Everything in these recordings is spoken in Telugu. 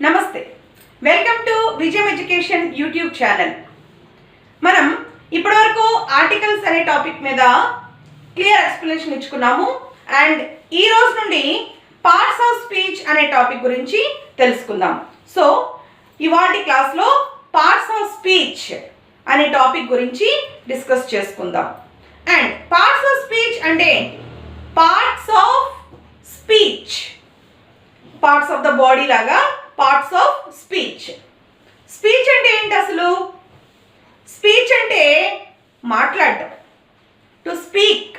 నమస్తే, వెల్కమ్ టు విజయం ఎడ్యుకేషన్ యూట్యూబ్ ఛానల్. మనం ఇప్పటివరకు ఆర్టికల్స్ అనే టాపిక్ మీద క్లియర్ ఎక్స్ప్లెనేషన్ ఇచ్చుకున్నాము. అండ్ ఈ రోజు నుండి పార్ట్స్ ఆఫ్ స్పీచ్ అనే టాపిక్ గురించి తెలుసుకుందాం. సో ఇవాటి క్లాస్లో పార్ట్స్ ఆఫ్ స్పీచ్ అనే టాపిక్ గురించి డిస్కస్ చేసుకుందాం. అండ్ పార్ట్స్ ఆఫ్ స్పీచ్ అంటే parts of speech, parts of the body లాగా పార్ట్స్ ఆఫ్ స్పీచ్. స్పీచ్ అంటే ఏంటి అసలు? స్పీచ్ అంటే మాట్లాడటం. టు స్పీక్,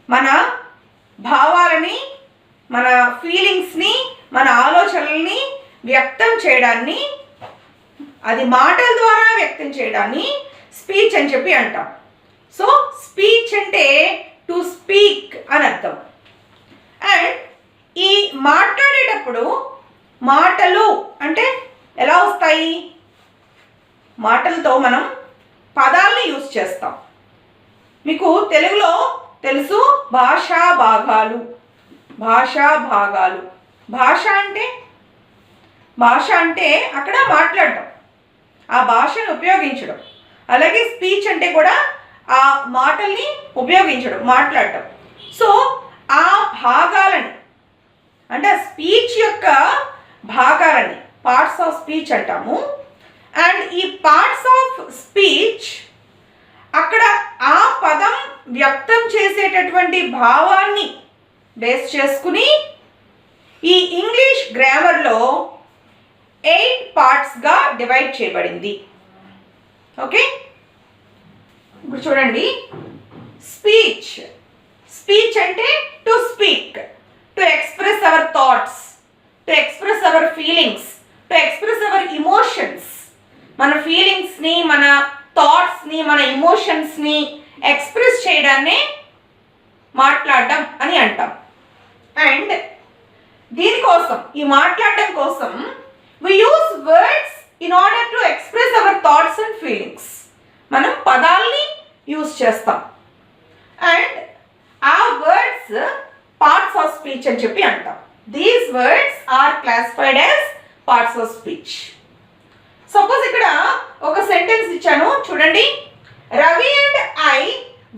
మన భావాలని, మన ఫీలింగ్స్ని, మన ఆలోచనల్ని వ్యక్తం చేయడాన్ని, అది మాటల ద్వారా వ్యక్తం చేయడాన్ని స్పీచ్ అని చెప్పి అంటాం. సో స్పీచ్ అంటే టు స్పీక్ అని అర్థం. అండ్ ఈ మాట్లాడేటప్పుడు మాటలు అంటే ఎలా వస్తాయి? మాటలతో మనం పదాలని యూజ్ చేస్తాం. మీకు తెలుగులో తెలుసు భాషా భాగాలు, భాషా భాగాలు. భాష అంటే అక్కడ మాట్లాడటం, ఆ భాషను ఉపయోగించడం. అలాగే స్పీచ్ అంటే కూడా ఆ మాటల్ని ఉపయోగించడం, మాట్లాడటం. సో ఆ భాగాలని అంటే స్పీచ్ యొక్క భాగాలని పార్ట్స్ ఆఫ్ స్పీచ్ అంటాము. అండ్ ఈ పార్ట్స్ ఆఫ్ స్పీచ్ అక్కడ ఆ పదం వ్యక్తం చేసేటటువంటి భావాన్ని బేస్ చేసుకుని ఈ ఇంగ్లీష్ గ్రామర్లో 8 పార్ట్స్గా డివైడ్ చేయబడింది. ఓకే, ఇప్పుడు చూడండి. స్పీచ్, స్పీచ్ అంటే to speak, to express our thoughts, to express our feelings, to express our emotions. మన ఫీలింగ్స్ని, మన థాట్స్ని, మన ఇమోషన్స్ని ఎక్స్ప్రెస్ చేయడాన్నే మాట్లాడడం అని అంటాం. అండ్ దీనికోసం, ఈ మాట్లాడడం కోసం we use words in order to express our thoughts and feelings. మనం పదాల్ని యూజ్ చేస్తాం. అండ్ ఆ వర్డ్స్ పార్ట్స్ ఆఫ్ స్పీచ్ అని చెప్పి అంటాం. These words are classified as parts of speech. Suppose ఇక్కడ ఒక సెంటెన్స్ ఇచ్చాను, చూడండి. Ravi and I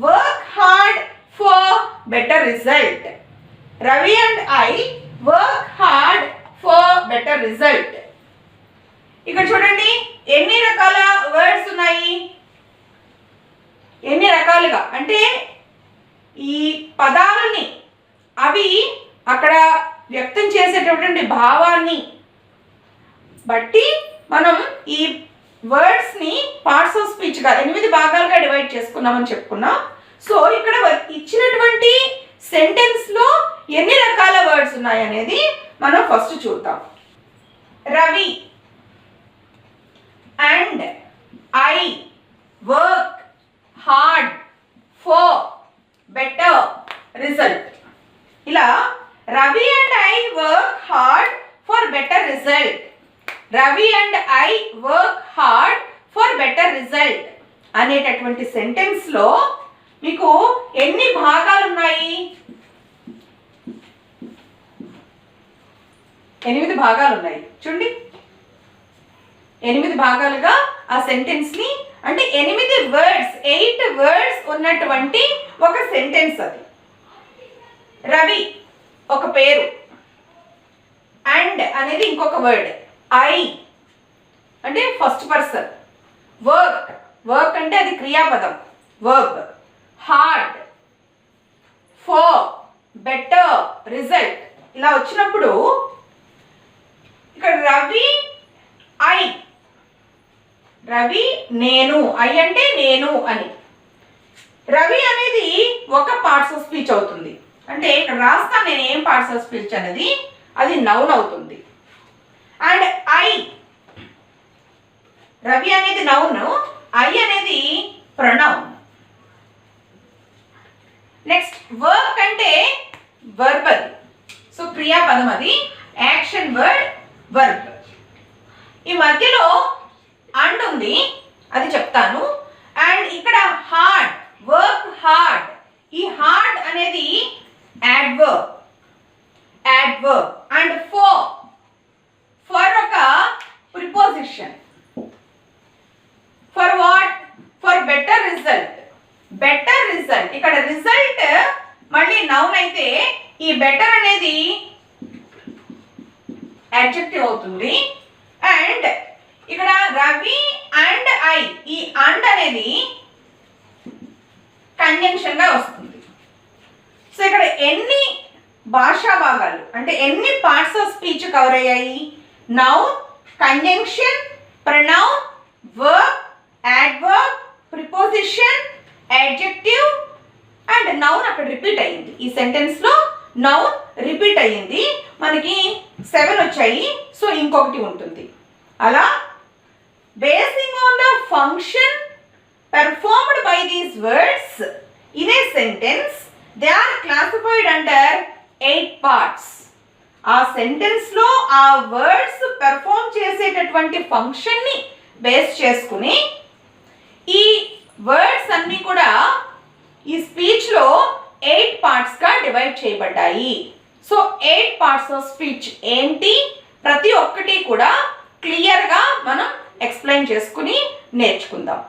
work hard for better result. Ravi and I work hard for better result. ఇక్కడ చూడండి ఎన్ని రకాల వర్డ్స్ ఉన్నాయి, ఎన్ని రకాలుగా అంటే ఈ పదాలని అవి అక్కడ వ్యక్తం చేసేటటువంటి భావాన్ని బట్టి మనం ఈ వర్డ్స్ని పార్ట్స్ ఆఫ్ స్పీచ్గా 8 భాగాలుగా డివైడ్ చేసుకున్నామని చెప్పుకున్నాం. సో ఇక్కడ ఇచ్చినటువంటి సెంటెన్స్లో ఎన్ని రకాల వర్డ్స్ ఉన్నాయనేది మనం ఫస్ట్ చూద్దాం. Ravi and I work hard for better result. ఇలా Ravi and I work hard for better result. Ravi and I work hard for better result అనేటటువంటి సెంటెన్స్లో మీకు ఎన్ని భాగాలు ఉన్నాయి? 8 భాగాలు ఉన్నాయి. చూడండి, 8 భాగాలుగా ఆ సెంటెన్స్ని, అంటే 8 వర్డ్స్, 8 వర్డ్స్ ఉన్నటువంటి ఒక సెంటెన్స్ అది. రవి ఒక పేరు, అండ్ అనేది ఇంకొక వర్డ్, ఐ అంటే ఫస్ట్ పర్సన్, వర్క్, వర్క్ అంటే అది క్రియాపదం, verb, hard, for, better, result. ఇలా వచ్చినప్పుడు ఇక్కడ రవి, ఐ, రవి నేను, ఐ అంటే నేను అని. రవి అనేది ఒక పార్ట్స్ ఆఫ్ స్పీచ్ అవుతుంది. అంటే ఇక్కడ రాస్తాను నేను ఏం పార్ట్స్ ఆఫ్ స్పీచ్ అనేది, అది నౌన్ అవుతుంది. అండ్ ఐ, రవి అనేది నౌన్, ఐ అనేది ప్రొనౌన్. నెక్స్ట్ వర్క్ అంటే వర్బ్, అది సో క్రియాపదం, అది యాక్షన్ వర్డ్, వర్బ్. ఈ మధ్యలో అండ్ ఉంది, అది చెప్తాను. అండ్ ఇక్కడ హార్డ్, వర్క్ హార్డ్, ఈ హార్డ్ అనేది adverb, adverb. And for, for ఒక preposition. For what? For better result. Better result. ఇక్కడ రిజల్ట్ మళ్ళీ నౌన్ అయితే ఈ బెటర్ అనేది అడ్జెక్టివ్ అవుతుంది. అండ్ ఇక్కడ రవి అండ్ ఐ, ఈ అండ్ అనేది కంజంక్షన్ గా వస్తుంది. సో ఇక్కడ ఎన్ని భాషా భాగాలు అంటే ఎన్ని పార్ట్స్ ఆఫ్ స్పీచ్ కవర్ అయ్యాయి? Noun, conjunction, pronoun, verb, adverb, preposition, adjective and noun అక్కడ రిపీట్ అయ్యింది. ఈ సెంటెన్స్ లో నౌన్ రిపీట్ అయ్యింది. మనకి 7 వచ్చాయి. సో ఇంకొకటి ఉంటుంది. అలా basing on the function performed by these words in a sentence, they are classified under 8 parts. ఆ సెంటెన్స్ లో ఆ వర్డ్స్ పెర్ఫార్మ్ చేసేటటువంటి ఫంక్షన్ ని బేస్ చేసుకుని ఈ వర్డ్స్ అన్ని కూడా ఈ స్పీచ్ లో 8 పార్ట్స్ గా డివైడ్ చేయబడ్డాయి. సో 8 పార్ట్స్ ఆఫ్ స్పీచ్ ఏంటి? ప్రతి ఒక్కటి కూడా క్లియర్ గా మనం ఎక్స్ప్లెయిన్ చేసుకుని నేర్చుకుందాం.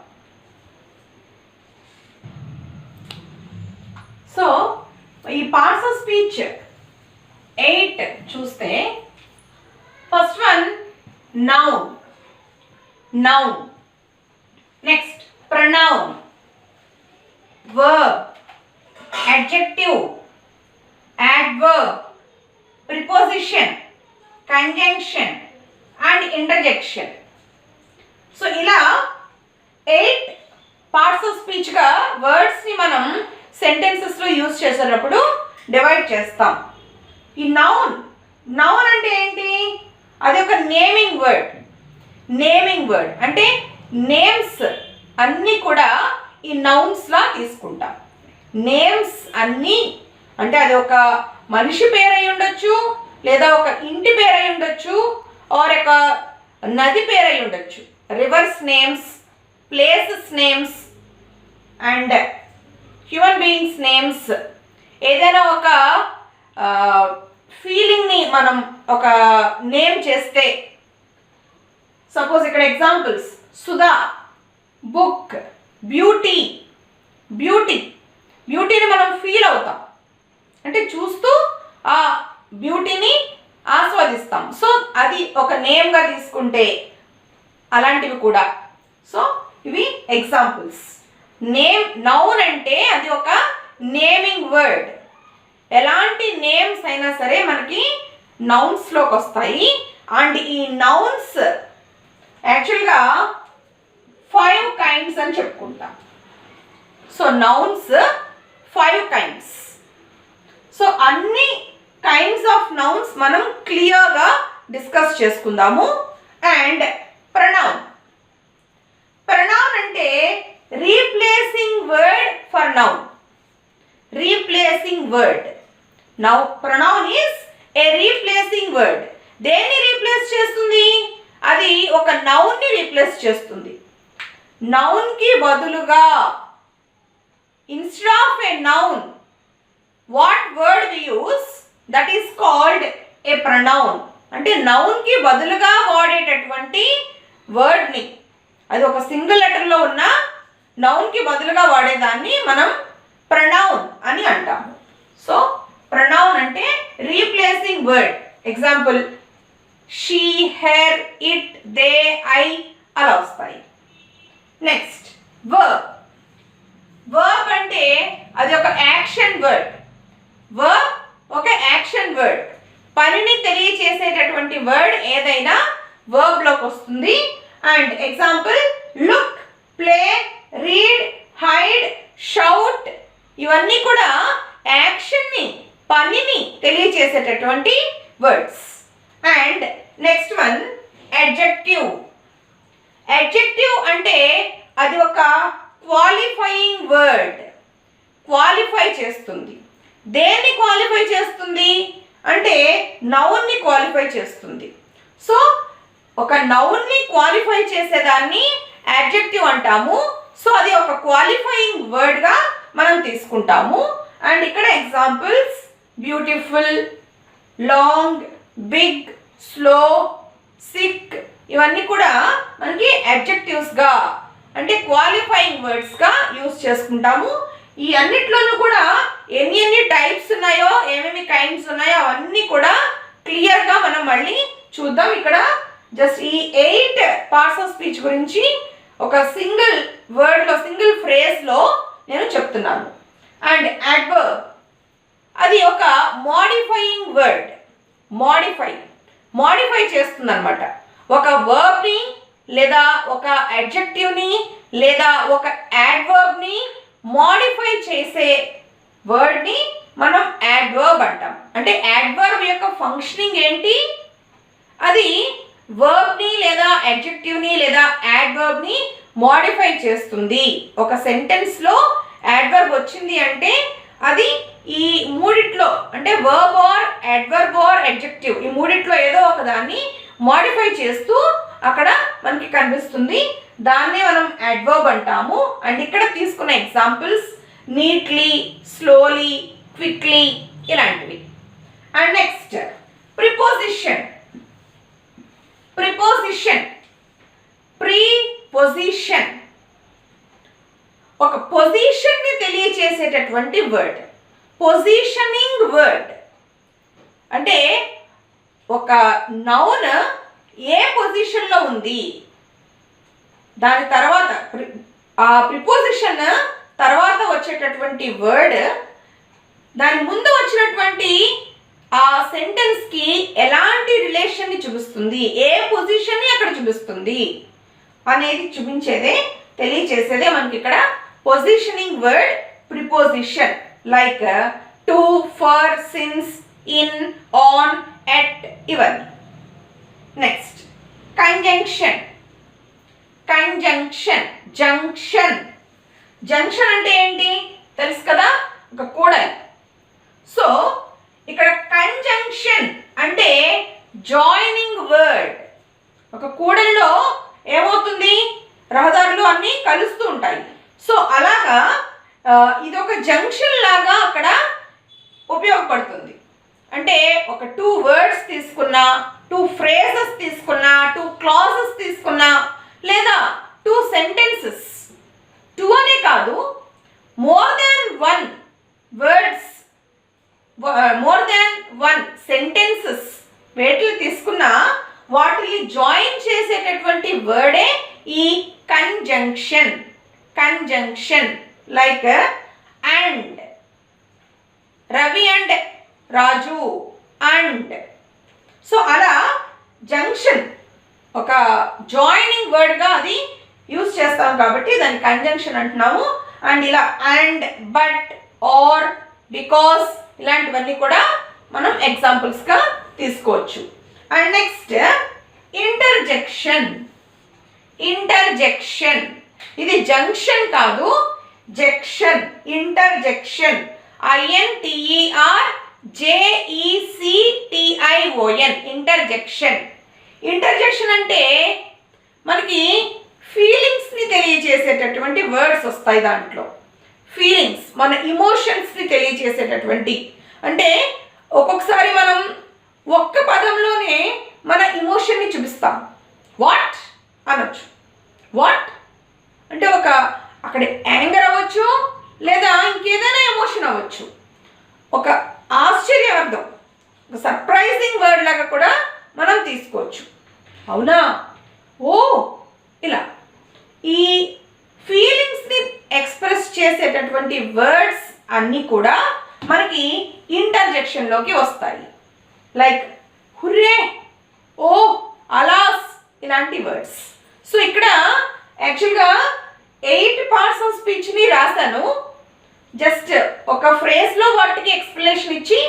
సో ఈ పార్ట్స్ ఆఫ్ స్పీచ్ 8 చూస్తే first one noun. Noun. Next pronoun, verb, adjective, adverb, preposition, conjunction and interjection. So ఇలా 8 పార్ట్స్ ఆఫ్ స్పీచ్ గా వర్డ్స్ ని మనం సెంటెన్సెస్ లో యూజ్ చేసేటప్పుడు డివైడ్ చేస్తాం. ఈ నౌన్. నౌన్ అంటే ఏంటి? అది ఒక నేమింగ్ వర్డ్. నేమింగ్ వర్డ్ అంటే నేమ్స్ అన్నీ కూడా ఈ నౌన్స్ లా తీసుకుంటాం. నేమ్స్ అన్నీ అంటే అది ఒక మనిషి పేరు అయి ఉండొచ్చు, లేదా ఒక ఇంటి పేరు అయి ఉండొచ్చు, ఆర్ ఒక నది పేరు అయి ఉండొచ్చు. Rivers names, places names and human beings names. ఏదైనా ఒక ఫీలింగ్ని మనం ఒక నేమ్ చేస్తే, సపోజ్ ఇక్కడ examples Sudha, book, beauty. Beauty. బ్యూటీని మనం ఫీల్ అవుతాం అంటే చూస్తూ ఆ బ్యూటీని ఆస్వాదిస్తాం. సో అది ఒక నేమ్గా తీసుకుంటే అలాంటివి కూడా. సో ఇవి ఎగ్జాంపుల్స్. నేమ్. నౌన్ అంటే అది ఒక నేమింగ్ వర్డ్. ఎలాంటి నేమ్స్ అయినా సరే మనకి నౌన్స్లోకి వస్తాయి. అండ్ ఈ నౌన్స్ యాక్చువల్గా 5 కైండ్స్ అని చెప్పుకుంటాం. So nouns 5 kinds. సో అన్ని కైండ్స్ ఆఫ్ నౌన్స్ మనం క్లియర్గా డిస్కస్ చేసుకుందాము. And pronoun. ప్రొనౌన్ అంటే replacing word for noun. Replacing word. Now pronoun is a replacing word. దేన్ని రీప్లేస్ చేస్తుంది? అది ఒక నౌన్ని రీప్లేస్ చేస్తుంది. నౌన్కి బదులుగా, instead of a noun, what word we use, that is called a pronoun. అంటే నౌన్కి బదులుగా వాడేటటువంటి వర్డ్ని, అది ఒక సింగిల్ లెటర్లో ఉన్న నౌన్కి బదులుగా వాడేదాన్ని మనం ప్రొనౌన్ అని అంటాము. సో ప్రొనౌన్ అంటే replacing word. Example she, her, it, they, I అలా వస్తాయి. Next verb. వర్బ్ అంటే అది ఒక యాక్షన్ వర్డ్. వర్బ్ ఒక యాక్షన్ వర్డ్. పనిని తెలియచేసేటటువంటి వర్డ్ ఏదైనా వర్బ్లోకి వస్తుంది. And example look, play, read, hide, shout ఇవన్నీ కూడా యాక్షన్ని, పనిని తెలియచేసేటటువంటి words. And next one adjective. Adjective అంటే అది ఒక క్వాలిఫైయింగ్ వర్డ్. క్వాలిఫై చేస్తుంది. దేన్ని క్వాలిఫై చేస్తుంది అంటే నౌన్ని క్వాలిఫై చేస్తుంది. సో ఒక నౌన్ని క్వాలిఫై చేసేదాన్ని అడ్జెక్టివ్ అంటాము. సో అది ఒక క్వాలిఫైయింగ్ వర్డ్గా మనం తీసుకుంటాము. అండ్ ఇక్కడ examples beautiful, long, big, slow, sick, ఇవన్నీ కూడా మనకి అడ్జెక్టివ్స్గా అంటే క్వాలిఫైయింగ్ వర్డ్స్గా యూస్ చేసుకుంటాము. ఈ అన్నిట్లోనూ కూడా ఎన్ని టైప్స్ ఉన్నాయో, ఏమేమి కైండ్స్ ఉన్నాయో అవన్నీ కూడా క్లియర్గా మనం మళ్ళీ చూద్దాం. ఇక్కడ జస్ట్ ఈ 8 పార్ట్స్ ఆఫ్ స్పీచ్ గురించి ఒక సింగిల్ వర్డ్లో, సింగిల్ ఫ్రేజ్లో నేను చెప్తున్నాను. అండ్ అడ్వర్బ్ అది ఒక మోడిఫైయింగ్ వర్డ్. మోడిఫై చేస్తుంది అనమాట. ఒక వర్బ్ని లేదా ఒక అడ్జెక్టివ్ని లేదా ఒక యాడ్వర్బ్ని మోడిఫై చేసే వర్డ్ని మనం యాడ్వర్బ్ అంటాం. అంటే యాడ్వర్బ్ యొక్క ఫంక్షనింగ్ ఏంటి? అది వర్బ్ని లేదా అడ్జెక్టివ్ని లేదా యాడ్వర్బ్ని మోడిఫై చేస్తుంది. ఒక సెంటెన్స్లో యాడ్వర్బ్ వచ్చింది అంటే అది ఈ మూడిట్లో అంటే verb or adverb or adjective ఈ మూడిట్లో ఏదో ఒక దాన్ని మోడిఫై చేస్తూ అక్కడ మనకి కనిపిస్తుంది. దాన్నే మనం అడ్వర్బ్ అంటాము. అండ్ ఇక్కడ తీసుకున్న ఎగ్జాంపుల్స్ నీట్లీ, స్లోలీ, క్విక్లీ ఇలాంటివి. And next preposition. ప్రీపొజిషన్ ఒక పొజిషన్ని తెలియచేసేటటువంటి వర్డ్. పొజిషనింగ్ వర్డ్ అంటే ఒక నౌన్ ఏ పొజిషన్లో ఉంది, దాని తర్వాత ఆ ప్రిపోజిషన్ తర్వాత వచ్చేటటువంటి వర్డ్ దాని ముందు వచ్చినటువంటి ఆ సెంటెన్స్కి ఎలాంటి రిలేషన్ని చూపిస్తుంది, ఏ పొజిషన్ని అక్కడ చూపిస్తుంది అనేది తెలియచేసేదే మనకి ఇక్కడ positioning word preposition. Like to, for, since, in, on, at ఇవన్నీ. Next conjunction. జంక్షన్ అంటే ఏంటి తెలుసు కదా, ఒక కూడలి. సో ఇక్కడ కంజంక్షన్ అంటే జాయినింగ్ వర్డ్. ఒక కూడలిలో ఏమవుతుంది, రహదారులు అన్నీ కలుస్తూ ఉంటాయి. సో అలాగా ఇది ఒక జంక్షన్ లాగా అక్కడ ఉపయోగపడుతుంది. అంటే ఒక 2 వర్డ్స్ తీసుకున్నా, 2 ఫ్రేజెస్ తీసుకున్నా, 2 క్లాజెస్ తీసుకున్నా, లేదా 2 సెంటెన్సెస్, 2 అనే కాదు more than 1 words, more than 1 sentences వేటిని తీసుకున్నా వాటిని జాయిన్ చేసేటటువంటి వర్డే ఈ conjunction. Like and, Ravi and Raju and. So అలా జంక్షన్ ఒక జాయినింగ్ వర్డ్గా అది యూజ్ చేస్తాం కాబట్టి దాన్ని కంజంక్షన్ అంటున్నాము. అండ్ ఇలా అండ్, బట్, ఆర్, బికాస్ ఇలాంటివన్నీ కూడా మనం ఎగ్జాంపుల్స్గా తీసుకోవచ్చు. And next interjection. ఇది జంక్షన్ కాదు, జెక్షన్. ఇంటర్జెక్షన్ INTERJECTION ఇంటర్జెక్షన్ అంటే మనకి ఫీలింగ్స్ని తెలియజేసేటటువంటి వర్డ్స్ వస్తాయి. దాంట్లో ఫీలింగ్స్, మన ఇమోషన్స్ని తెలియజేసేటటువంటి. అంటే ఒక్కొక్కసారి మనం ఒక్క పదంలోనే మన ఇమోషన్ని చూపిస్తాం. వాట్ అనొచ్చు. వాట్ అంటే ఒక అక్కడ యాంగర్ అవ్వచ్చు, లేదా ఇంకేదైనా ఎమోషన్ అవ్వచ్చు. ఒక ఆశ్చర్యార్థం, ఒక సర్ప్రైజింగ్ వర్డ్ లాగా కూడా మనం తీసుకోవచ్చు. అవునా, ఓ, ఇలా ఈ ఫీలింగ్స్ని ఎక్స్ప్రెస్ చేసేటటువంటి వర్డ్స్ అన్నీ కూడా మనకి ఇంటర్జెక్షన్లోకి వస్తాయి. లైక్ హుర్రే, ఓ, అలాస్ ఇలాంటి వర్డ్స్. సో ఇక్కడ యాక్చువల్గా 8 పార్ట్స్ ఆఫ్ స్పీచ్ని రాశాను. జస్ట్ ఒక ఫ్రేజ్లో వాటికి ఎక్స్ప్లెనేషన్ ఇచ్చి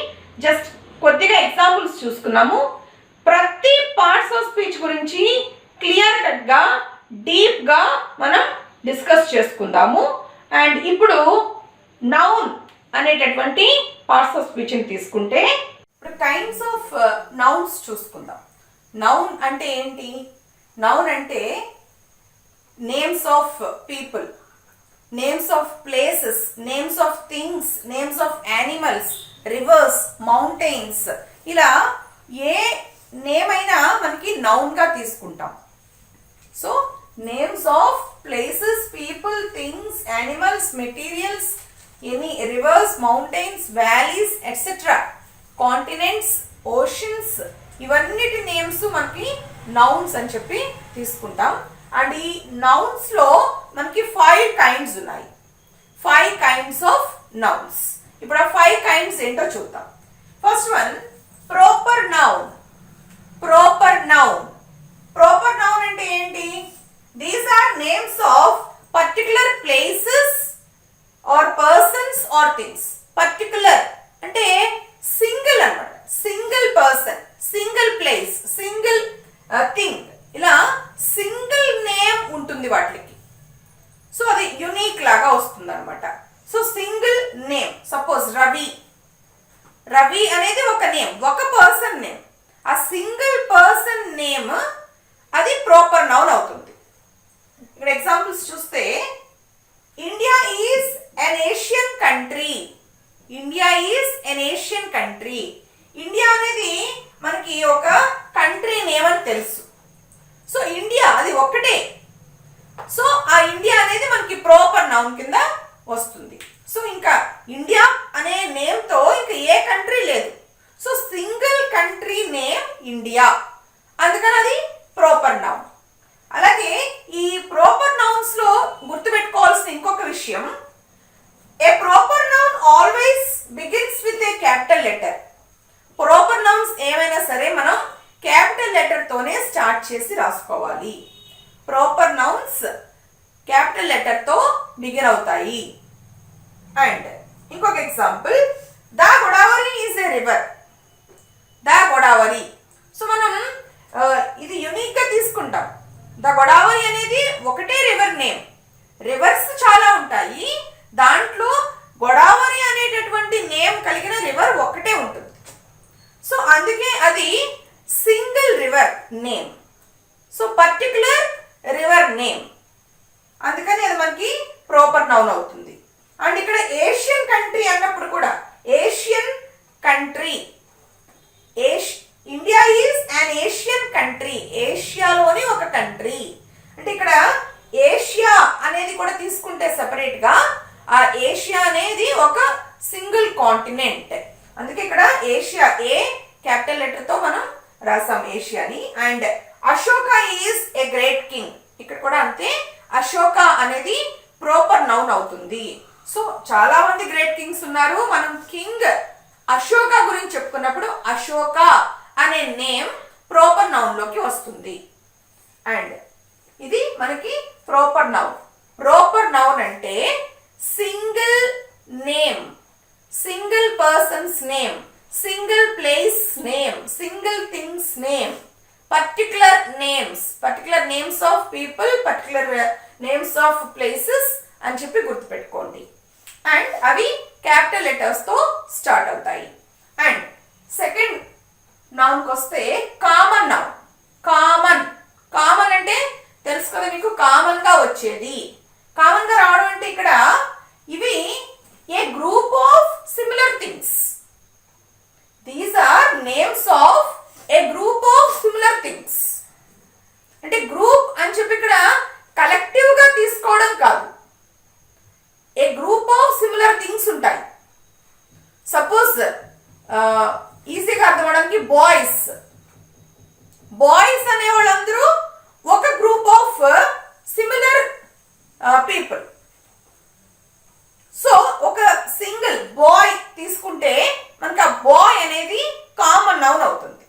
జస్ట్ కొద్దిగా ఎగ్జాంపుల్స్ చూసుకున్నాము. ప్రతి పార్ట్స్ ఆఫ్ స్పీచ్ గురించి క్లియర్ కట్గా, డీప్గా మనం డిస్కస్ చేసుకుందాము. అండ్ ఇప్పుడు నౌన్ అనేటటువంటి పార్ట్స్ ఆఫ్ స్పీచ్ని తీసుకుంటే ఇప్పుడు కైండ్స్ ఆఫ్ నౌన్స్ చూసుకుందాం. నౌన్ అంటే ఏంటి? నౌన్ అంటే names of people, names of places, names of things, names of animals, reverse, mountains, ఇలా ఏ నేమ్ అయినా మనకి నౌన్ గా తీసుకుంటాం. So names of places, people, things, animals, materials, any reverse, mountains, valleys etcetera, continents, oceans, ఇవన్నిటి నేమ్స్ మనకి నౌన్స్ అని చెప్పి తీసుకుంటాం. అండ్ ఈ నౌన్స్ లో మనకి 5 kinds ఉన్నాయి. 5 kinds ఆఫ్ నౌన్స్. ఇప్పుడు ఆ 5 kinds ఏంటో చూద్దాం. First one proper noun. Proper noun. Proper noun అంటే ఏంటి? These are names of particular places or persons or things. Particular అంటే సింగిల్ అన్నమాట. Single person, single place, single thing, ఇలా సింగిల్ నేమ్ ఉంటుంది వాటికి. సో అది యునిక్ లాగా వస్తుంది అనమాట. So single name, suppose Ravi. Ravi అనేది ఒక నేమ్, ఒక పర్సన్ నేమ్. ఆ సింగిల్ పర్సన్ నేమ్ అది ప్రాపర్ నౌన్ అవుతుంది. ఇక్కడ ఎగ్జాంపుల్స్ చూస్తే India is an Asian country. India is an Asian country. India అనేది మనకి ఒక కంట్రీ నేమ్ అని తెలుసు. సో ఇండియా అది ఒక్కటే. సో ఆ ఇండియా అనేది మనకి ప్రాపర్ నౌన్ కింద వస్తుంది. సో ఇంకా ఇండియా అనే నేమ్ తో ఇంకా ఏ కంట్రీ లేదు. So single country name India, అందుకని అది ప్రాపర్ నౌన్. అలాగే ఈ ప్రాపర్ నౌన్స్ లో గుర్తుపెట్టుకోవాల్సిన ఇంకొక విషయం, a proper noun always begins with a capital letter. Proper nouns ఏమైనా సరే మనం క్యాపిటల్ లెటర్ తోనే స్టార్ట్ చేసి రాసుకోవాలి. ప్రాపర్ నౌన్స్ క్యాపిటల్ లెటర్ తో బిగిన్ అవుతాయి. అండ్ ఇంకొక example, the Godavari is a river. The Godavari. So మనం ఇది యునిక్ గా తీసుకుంటాం. ద గోదావరి అనేది ఒకటే రివర్ నేమ్. రివర్స్ చాలా ఉంటాయి, దాంట్లో గోదావరి అనేటటువంటి నేమ్ కలిగిన రివర్ ఒకటే ఉంటుంది. సో అందుకే అది single river name. So particular river name, అందుకని అది మనకి ప్రాపర్ నౌన్ అవుతుంది. అండ్ ఇక్కడ ఏషియన్ కంట్రీ అన్నప్పుడు కూడా Asian country, India is an Asian country. ఏషియాలోని ఒక కంట్రీ. అంటే ఇక్కడ ఏషియా అనేది కూడా తీసుకుంటే సెపరేట్ గా, ఆ ఏషియా అనేది ఒక సింగిల్ కాంటినెంట్. అందుకే ఇక్కడ ఏషియా ఏ క్యాపిటల్ లెటర్ తో మనం రాసాం ఏషియాని. And Ashoka is a great king. ఇక్కడ కూడా అంతే, అశోక అనేది ప్రాపర్ నౌన్ అవుతుంది. సో చాలా మంది గ్రేట్ కింగ్స్ ఉన్నారు. మనం కింగ్ అశోక గురించి చెప్పుకున్నప్పుడు అశోక అనే నేమ్ ప్రాపర్ నౌన్ లోకి వస్తుంది. అండ్ ఇది మనకి ప్రాపర్ నౌన్. ప్రాపర్ నౌన్ అంటే single name, single persons name, single place name, single things name, particular names of people, particular names of places అని చెప్పి గుర్తుపెట్టుకోండి. అండ్ అవి క్యాపిటల్ లెటర్స్ తో స్టార్ట్ అవుతాయి. అండ్ సెకండ్ నౌన్ కి వస్తే కామన్ నౌన్. కామన్ అంటే తెలుసు కదా మీకు, కామన్ గా వచ్చేది. కామన్ గా రావడం అంటే ఇక్కడ ఇవి a group of similar things. These are names of a group of similar things. అంటే గ్రూప్ అని చెప్పి ఇక్కడ కలెక్టివ్ గా తీసుకోవడం కాదు, a group of similar things ఉంటాయి. సపోజ్ ఈజీగా అర్థం అవడానికి బాయ్స్ అనే వాళ్ళందరూ ఒక group of similar people. So ఒక సింగిల్ బాయ్ తీసుకుంటే మనకి ఆ బాయ్ అనేది కామన్ నౌన్ అవుతుంది.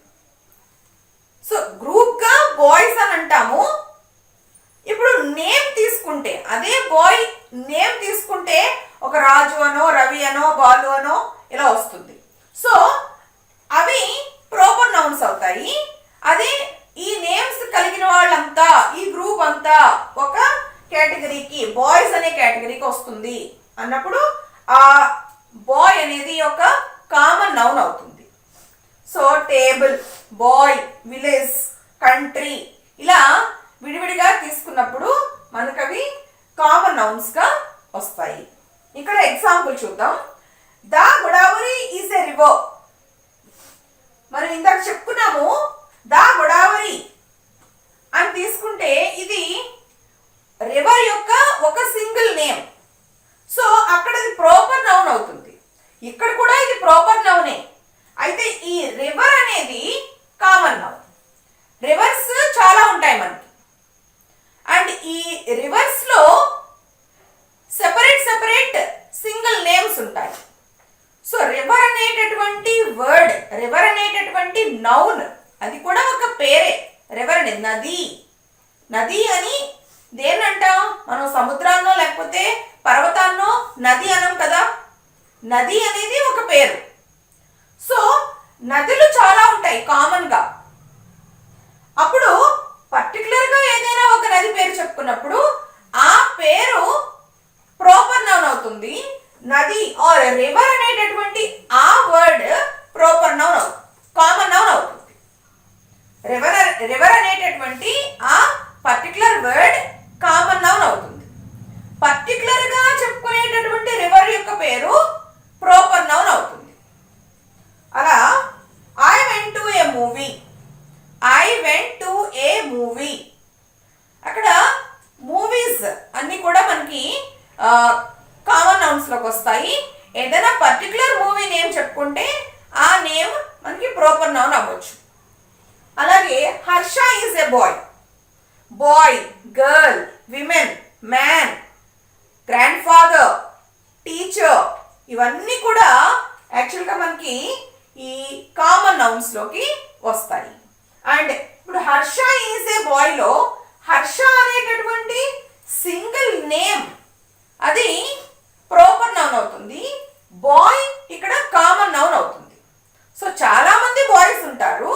సో గ్రూప్ గా బాయ్స్ అని అంటాము. ఇప్పుడు నేమ్ తీసుకుంటే, అదే బాయ్ నేమ్ తీసుకుంటే ఒక రాజు అనో, రవి అనో, బాలు అనో ఇలా వస్తుంది. సో అవి ప్రాపర్ నౌన్స్ అవుతాయి. అదే ఈ నేమ్స్ కలిగిన వాళ్ళంతా, ఈ గ్రూప్ అంతా ఒక కేటగిరీకి, బాయ్స్ అనే కేటగిరీకి వస్తుంది అన్నప్పుడు ఆ బాయ్ అనేది ఒక కామన్ నౌన్ అవుతుంది. So table, boy, village, country ఇలా విడివిడిగా తీసుకున్నప్పుడు మనకు అవి కామన్ నౌన్స్ గా వస్తాయి. ఇక్కడ ఎగ్జాంపుల్ చూద్దాం. The Godavari is a river. మనం ఇందాక చెప్పుకున్నాము సో రివర్ అనేటటువంటి వర్డ్, రివర్ అనేటటువంటి నౌన్, అది కూడా ఒక పేరే. రివర్ అనేది నది. నది అని దేనంటాం మనం? సముద్రాన్నో లేకపోతే పర్వతాన్నో నది అనం కదా. నది అనేది ఒక పేరు. సో నదులు చాలా ఉంటాయి కామన్గా. అప్పుడు పర్టికులర్గా ఏదైనా ఒక నది పేరు చెప్పుకున్నప్పుడు ఆ పేరు ప్రాపర్ నౌన్ అవుతుంది. నది ఆర్ రివర్ అనేటటువంటి ఆ వర్డ్ ప్రాపర్ నౌన్ అవుతుంది, కామన్ నౌన్ అవుతుంది. రివర్ అనేటటువంటి ఆ పర్టికులర్ వర్డ్ కామన్ నౌన్ అవుతుంది. పర్టికులర్గా చెప్పుకునేటటువంటి రివర్ యొక్క పేరు ప్రాపర్ నౌన్ అవుతుంది. అలా I went to A movie, I went to A movie. అక్కడ మూవీస్ అన్నీ కూడా మనకి కామన్ నౌన్స్లోకి వస్తాయి. ఏదైనా పర్టికులర్ మూవీ నేమ్ చెప్పుకుంటే ఆ నేమ్ మనకి ప్రాపర్ నౌన్ అవ్వచ్చు. అలాగే Harsha is a boy. Boy, girl, women, man, grandfather, teacher, ఇవన్నీ కూడా యాక్చువల్గా మనకి ఈ కామన్ నౌన్స్లోకి వస్తాయి. అండ్ ఇప్పుడు హర్ష ఈజ్ ఏ బాయ్లో హర్ష అనేటటువంటి సింగిల్ నేమ్ అది ప్రాపర్ నౌన్ అవుతుంది. బాయ్ ఇక్కడ కామన్ నౌన్ అవుతుంది. సో చాలామంది బాయ్స్ ఉంటారు.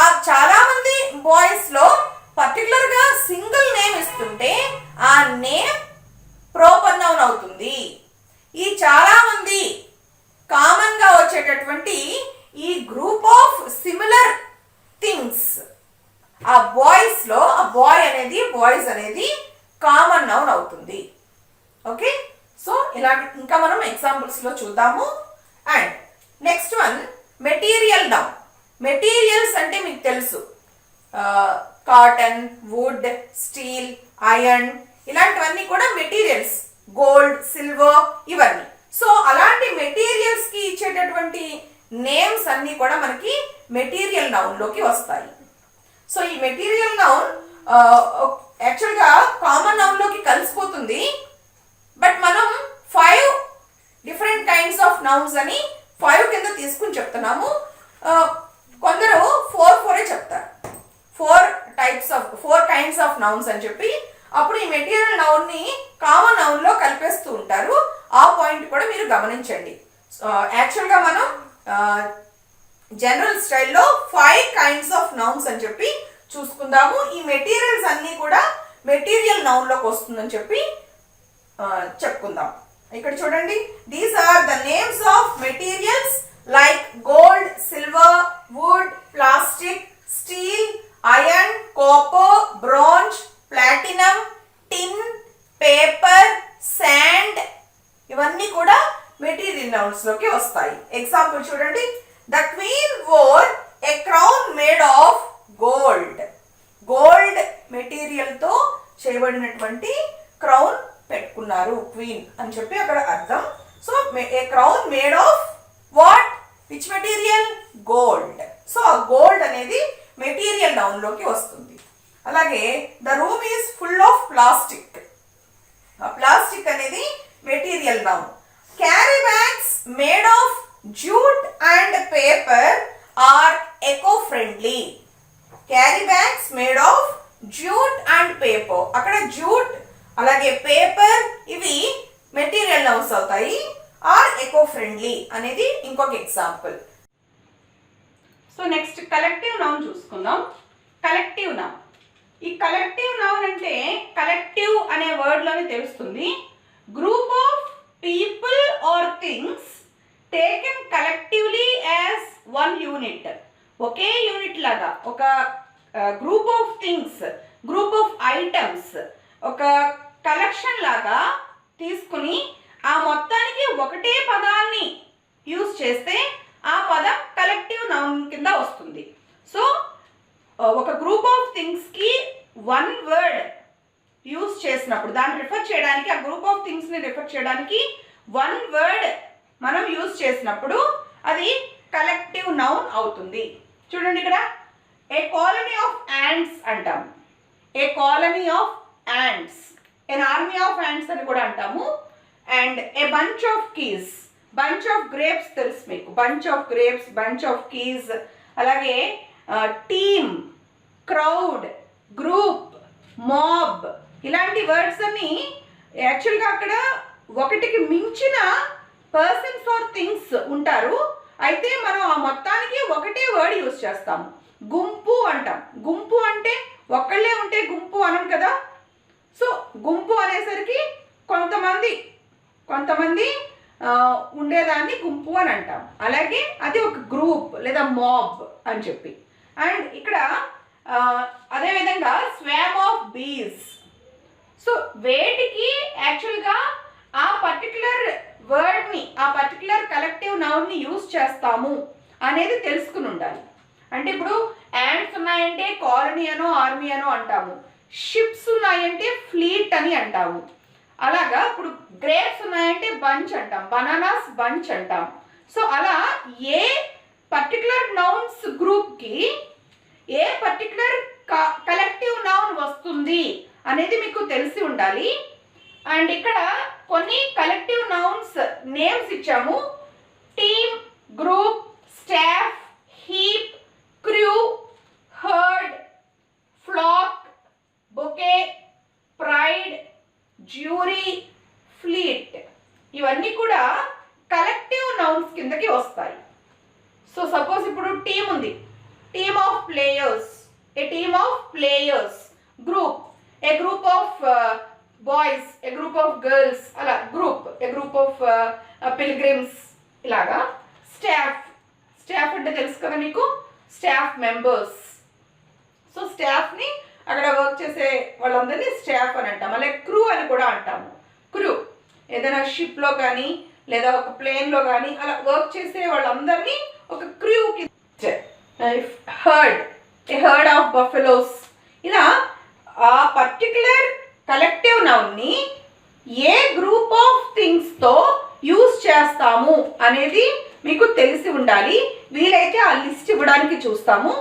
ఆ చాలామంది బాయ్స్లో పర్టికులర్గా సింగిల్ నేమ్ ఇస్తుంటే ఆ నేమ్ ప్రాపర్ నౌన్ అవుతుంది. ఈ చాలామంది కామన్గా వచ్చేటటువంటి ఈ గ్రూప్ ఆఫ్ సిమిలర్ థింగ్స్, ఆ బాయ్స్లో ఆ బాయ్స్ అనేది కామన్ నౌన్ అవుతుంది. ఓకే, సో ఇలా ఇంకా మనం ఎగ్జాంపుల్స్లో చూద్దాము. And next one material noun. Materials అంటే మీకు తెలుసు, కాటన్, వుడ్, స్టీల్, ఐరన్, ఇలాంటివన్నీ కూడా మెటీరియల్స్. గోల్డ్, సిల్వర్, ఇవన్నీ. సో అలాంటి మెటీరియల్స్కి ఇచ్చేటటువంటి నేమ్స్ అన్నీ కూడా మనకి మెటీరియల్ నౌన్లోకి వస్తాయి. సో ఈ మెటీరియల్ నౌన్ యాక్చువల్గా కామన్ నౌన్లోకి కలిసిపోతుంది. బట్ మనం 5 డిఫరెంట్ కైండ్స్ ఆఫ్ నౌన్స్ అని 5 కింద తీసుకుని చెప్తున్నాము. కొందరు 4 చెప్తారు. 4 కైండ్స్ ఆఫ్ నౌన్స్ అని చెప్పి అప్పుడు ఈ మెటీరియల్ నౌన్ని కామన్ నౌన్లో కలిపేస్తూ ఉంటారు. ఆ పాయింట్ కూడా మీరు గమనించండి. యాక్చువల్గా మనం జనరల్ స్టైల్లో 5 కైండ్స్ ఆఫ్ నౌన్స్ అని చెప్పి చూసుకుందాము. ఈ మెటీరియల్స్ అన్నీ కూడా మెటీరియల్ నౌన్లోకి వస్తుందని చెప్పి చెప్పుకుందాం. ఇక్కడ చూడండి, these are the names of materials like gold, silver, wood, plastic, steel, iron, copper, bronze, platinum, tin, paper, sand, ఇవన్నీ కూడా మెటీరియల్ నౌన్స్ లోకి వస్తాయి. ఎగ్జాంపుల్ చూడండి, the queen wore a crown made of gold. Gold material తో చేయబడినటువంటి క్రౌన్ పెట్టుకున్నారు క్వీన్ అని చెప్పి అక్కడ అర్థం. So a crown made of what, which material, gold. So ఆ గోల్డ్ అనేది మెటీరియల్ నౌన్ లోకి వస్తుంది. అలాగే the room is full of plastic. Plastic అనేది material noun. Carry bags made of jute and paper or eco friendly. Carry bags made of jute and paper, అక్కడ జూట్ అలాగే పేపర్ ఇవి మెటీరియల్ నౌన్స్ అవుతాయి. ఆర్ ఎకో ఫ్రెండ్లీ అనేది ఇంకొక example. So next collective noun చూసుకుందాం. కలెక్టివ్ నౌన్, ఈ కలెక్టివ్ నౌన్ అంటే కలెక్టివ్ అనే వర్డ్లోనే తెలుస్తుంది. Group of people or things taken collectively as one unit. ఒకే యూనిట్ లాగా ఒక group of things, group of items, ఒక కలెక్షన్ లాగా తీసుకుని ఆ మొత్తానికి ఒకటే పదాన్ని యూజ్ చేస్తే ఆ పదం కలెక్టివ్ నౌన్ కింద వస్తుంది. సో ఒక గ్రూప్ ఆఫ్ థింగ్స్కి వన్ వర్డ్ యూజ్ చేసినప్పుడు దాన్ని రిఫర్ చేయడానికి, ఆ గ్రూప్ ఆఫ్ థింగ్స్ని రిఫర్ చేయడానికి వన్ వర్డ్ మనం యూజ్ చేసినప్పుడు అది కలెక్టివ్ నౌన్ అవుతుంది. చూడండి ఇక్కడ, ఏ కాలనీ ఆఫ్ యాంట్స్ అంటాం. A colony of ants, an army of ants అని కూడా అంటాము. And a bunch of keys, bunch of grapes తెలుసు మీకు, bunch of grapes, bunch of keys. అలాగే టీమ్, క్రౌడ్, గ్రూప్, మాబ్, ఇలాంటి వర్డ్స్ అన్ని యాక్చువల్గా అక్కడ ఒకటికి మించిన పర్సన్స్ ఆర్ థింగ్స్ ఉంటారు. అయితే మనం ఆ మొత్తానికి ఒకటే వర్డ్ యూజ్ చేస్తాము. గుంపు అంటాం. గుంపు అంటే ఒక్కళ్ళే ఉంటే గుంపు అనం కదా. సో గుంపు అనేసరికి కొంతమంది ఉండేదాన్ని గుంపు అని అంటాం. అలాగే అది ఒక గ్రూప్ లేదా మాబ్ అని చెప్పి. అండ్ ఇక్కడ అదేవిధంగా స్వామ్ ఆఫ్ బీస్. సో వేటికి యాక్చువల్గా ఆ పర్టికులర్ వర్డ్ని, ఆ పర్టికులర్ కలెక్టివ్ నౌన్ని యూజ్ చేస్తాము అనేది తెలుసుకుని ఉండాలి. అంటే ఇప్పుడు యాంట్స్ ఉన్నాయంటే కాలనీ అనో ఆర్మీ అనో అంటాము. షిప్స్ ఉన్నాయంటే ఫ్లీట్ అని అంటాము. అలాగా ఇప్పుడు గ్రేప్స్ ఉన్నాయంటే బంచ్ అంటాం, బనానాస్ బంచ్ అంటాం. సో అలా ఏ పర్టికులర్ నౌన్స్ గ్రూప్కి ఏ పర్టికులర్ కలెక్టివ్ నౌన్ వస్తుంది అనేది మీకు తెలిసి ఉండాలి. అండ్ ఇక్కడ కొన్ని కలెక్టివ్ నౌన్స్ నేమ్స్ ఇచ్చాము. Team, group, staff, heap, crew, herd, flock, bouquet, pride, jury, fleet. ఇవన్నీ కూడా కలెక్టివ్ నౌన్స్ కిందకి వస్తాయి. సో సపోజ్ ఇప్పుడు టీమ్ ఉంది, team of players, a team of players. Group, a group of boys, a group of girls, అలా group, a group of pilgrims ఇలాగా. స్టాఫ్ అంటే తెలుసు కదా మీకు, స్టాఫ్ మెంబర్స్. సో స్టాఫ్ని అక్కడ వర్క్ చేసే వాళ్ళందరినీ స్టాఫ్ అని అంటాం. అలాగే క్రూ అని కూడా అంటాము. క్రూ ఏదైనా షిప్లో కానీ లేదా ఒక ప్లేన్లో కానీ అలా వర్క్ చేసే వాళ్ళందరినీ ఒక క్రూకి. Herd, a herd of buffaloes. ఇలా ఆ పర్టికులర్ కలెక్టివ్ నౌన్ని ఏ గ్రూప్ ఆఫ్ థింగ్స్తో యూజ్ చేస్తాము అనేది మీకు తెలిసి ఉండాలి. వీలైతే ఆ లిస్ట్ ఇవ్వడానికి చూస్తాము.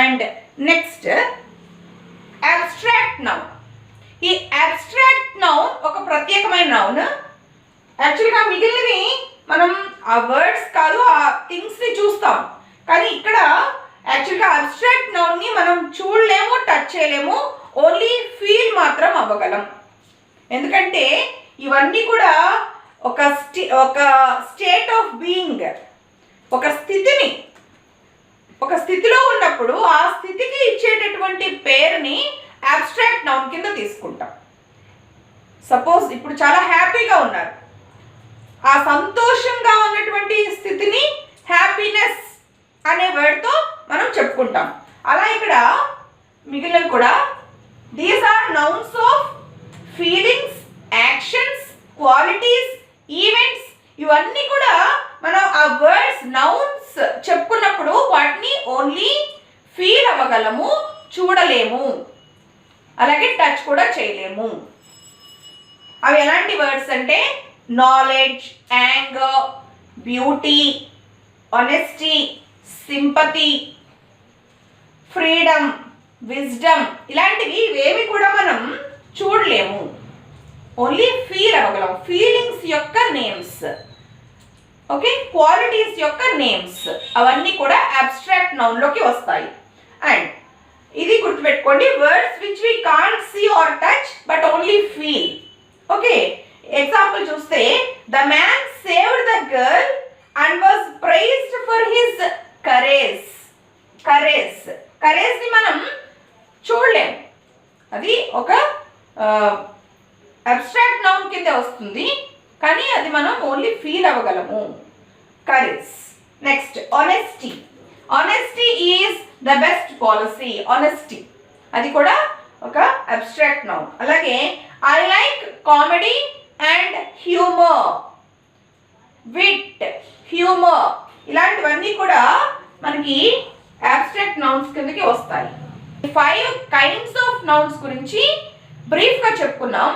And next abstract noun. ఈ అబ్స్ట్రాక్ట్ నౌన్ ఒక ప్రత్యేకమైన నౌన్. యాక్చువల్గా మిగిలినవి మనం ఆ వర్డ్స్ కాదు ఆ థింగ్స్ని చూస్తాం. కానీ ఇక్కడ యాక్చువల్గా అబ్స్ట్రాక్ట్ నౌన్ని మనం చూడలేము, టచ్ చేయలేము, ఓన్లీ ఫీల్ మాత్రం అవ్వగలం. ఎందుకంటే ఇవన్నీ కూడా ఒక స్టేట్ ఆఫ్ బీయింగ్, ఒక స్థితిలో ఉన్నప్పుడు ఆ స్థితికి ఇచ్చేటటువంటి పేరుని అబ్స్ట్రాక్ట్ నౌన్ కింద తీసుకుంటాం. సపోజ్ ఇప్పుడు చాలా హ్యాపీగా ఉన్నారు, ఆ సంతోషంగా ఉన్నటువంటి స్థితిని హ్యాపీనెస్ అనే వర్డ్తో మనం చెప్పుకుంటాం. అలా ఇక్కడ మిగిలినవి కూడా these are nouns of feelings, actions, qualities, events. ఇవన్నీ కూడా మనం ఆ వర్డ్స్ నౌన్స్ చెప్పుకున్నప్పుడు వాటిని ఓన్లీ ఫీల్ అవ్వగలము, చూడలేము, అలాగే టచ్ కూడా చేయలేము. అవి ఎలాంటి వర్డ్స్ అంటే knowledge, anger, beauty, honesty, sympathy, freedom, wisdom. ఇలాంటివి ఇవేమి కూడా మనం చూడలేము, ఓన్లీ ఫీల్ అవ్వగలం. ఫీలింగ్స్ యొక్క నేమ్స్, ఓకే, క్వాలిటీస్ యొక్క నేమ్స్, అవన్నీ కూడా అబ్స్ట్రాక్ట్ నౌన్లోకి వస్తాయి. అండ్ ఇది గుర్తుపెట్టుకోండి, words which we can't see or touch but only feel. Okay, example చూస్తే the man saved the girl and was praised for his courage. కరేజ్ని మనం చూడలేం, అది ఒక అబ్స్ట్రాక్ట్ నౌన్ కింద వస్తుంది, కానీ అది మనం ఓన్లీ ఫీల్ అవ్వగలము. Courage. Next honesty. Honesty is the best policy. Honesty అది కూడా ఒక అబ్స్ట్రాక్ట్ నౌన్. అలాగే I like comedy and humour. Wit, humour, ఇలాంటివన్నీ కూడా మనకి అబ్స్ట్రాక్ట్ నౌన్స్ కిందకి వస్తాయి. 5 కైండ్స్ ఆఫ్ నౌన్స్ గురించి బ్రీఫ్గా చెప్పుకున్నాం.